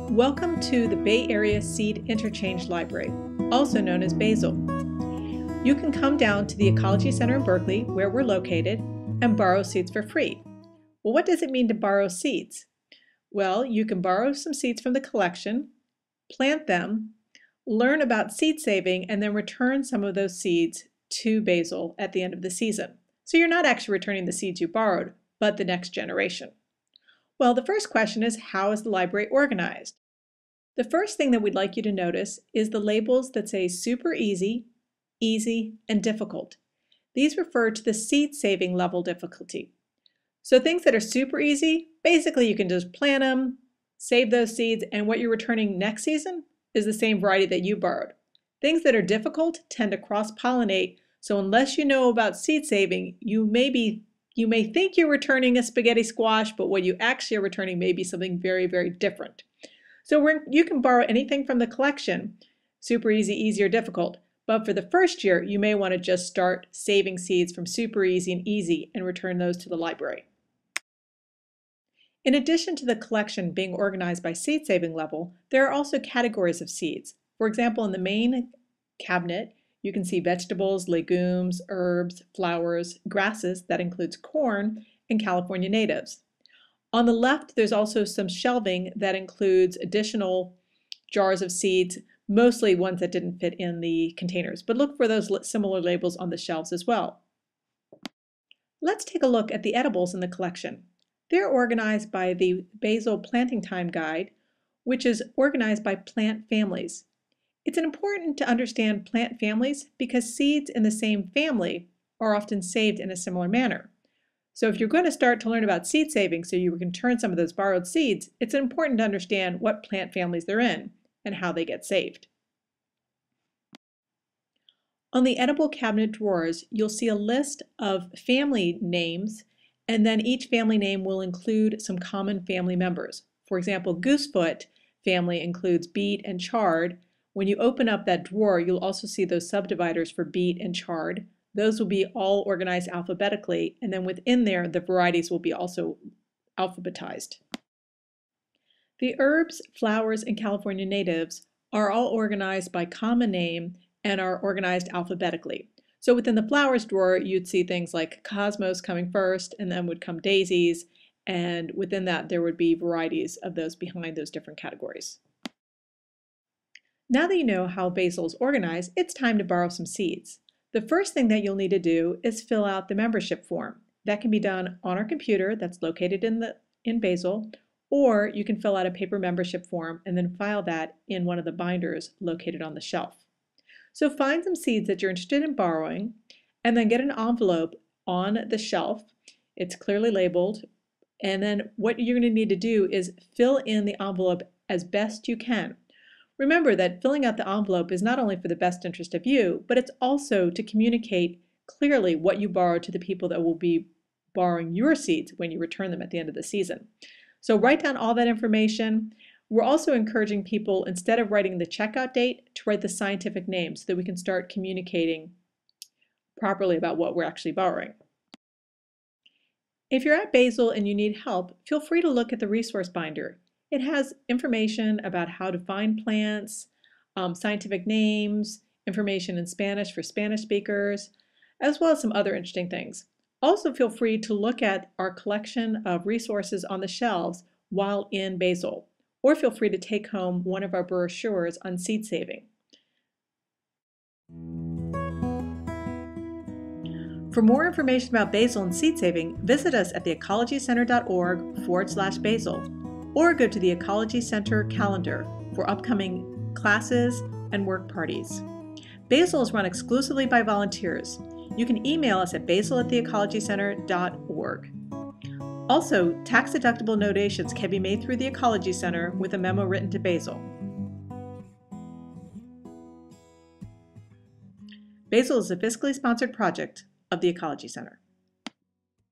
Welcome to the Bay Area Seed Interchange Library, also known as BASIL. You can come down to the Ecology Center in Berkeley, where we're located, and borrow seeds for free. Well, what does it mean to borrow seeds? Well, you can borrow some seeds from the collection, plant them, learn about seed saving, and then return some of those seeds to BASIL at the end of the season. So you're not actually returning the seeds you borrowed, but the next generation. Well, the first question is, how is the library organized? The first thing that we'd like you to notice is the labels that say super easy, easy, and difficult. These refer to the seed saving level difficulty. So things that are super easy, basically you can just plant them, save those seeds, and what you're returning next season is the same variety that you borrowed. Things that are difficult tend to cross-pollinate, so unless you know about seed saving, you may think you're returning a spaghetti squash, but what you actually are returning may be something very, very different. So you can borrow anything from the collection, super easy, easy, or difficult, but for the first year, you may want to just start saving seeds from super easy and easy and return those to the library. In addition to the collection being organized by seed saving level, there are also categories of seeds. For example, in the main cabinet, you can see vegetables, legumes, herbs, flowers, grasses, that includes corn, and California natives. On the left, there's also some shelving that includes additional jars of seeds, mostly ones that didn't fit in the containers, but look for those similar labels on the shelves as well. Let's take a look at the edibles in the collection. They're organized by the BASIL Planting Time Guide, which is organized by plant families. It's important to understand plant families because seeds in the same family are often saved in a similar manner. So if you're going to start to learn about seed saving so you can turn some of those borrowed seeds, it's important to understand what plant families they're in and how they get saved. On the edible cabinet drawers, you'll see a list of family names, and then each family name will include some common family members. For example, goosefoot family includes beet and chard. When you open up that drawer, you'll also see those subdividers for beet and chard. Those will be all organized alphabetically, and then within there, the varieties will be also alphabetized. The herbs, flowers, and California natives are all organized by common name and are organized alphabetically. So within the flowers drawer, you'd see things like cosmos coming first, and then would come daisies, and within that, there would be varieties of those behind those different categories. Now that you know how BASIL is organized, it's time to borrow some seeds. The first thing that you'll need to do is fill out the membership form. That can be done on our computer that's located in BASIL, or you can fill out a paper membership form and then file that in one of the binders located on the shelf. So find some seeds that you're interested in borrowing, and then get an envelope on the shelf. It's clearly labeled, and then what you're going to need to do is fill in the envelope as best you can. Remember that filling out the envelope is not only for the best interest of you, but it's also to communicate clearly what you borrowed to the people that will be borrowing your seeds when you return them at the end of the season. So write down all that information. We're also encouraging people, instead of writing the checkout date, to write the scientific name so that we can start communicating properly about what we're actually borrowing. If you're at BASIL and you need help, feel free to look at the resource binder. It has information about how to find plants, scientific names, information in Spanish for Spanish speakers, as well as some other interesting things. Also feel free to look at our collection of resources on the shelves while in BASIL, or feel free to take home one of our brochures on seed saving. For more information about BASIL and seed saving, visit us at theecologycenter.org/BASIL. or go to the Ecology Center calendar for upcoming classes and work parties. BASIL is run exclusively by volunteers. You can email us at basil@theecologycenter.org. Also, tax-deductible donations can be made through the Ecology Center with a memo written to BASIL. BASIL is a fiscally sponsored project of the Ecology Center.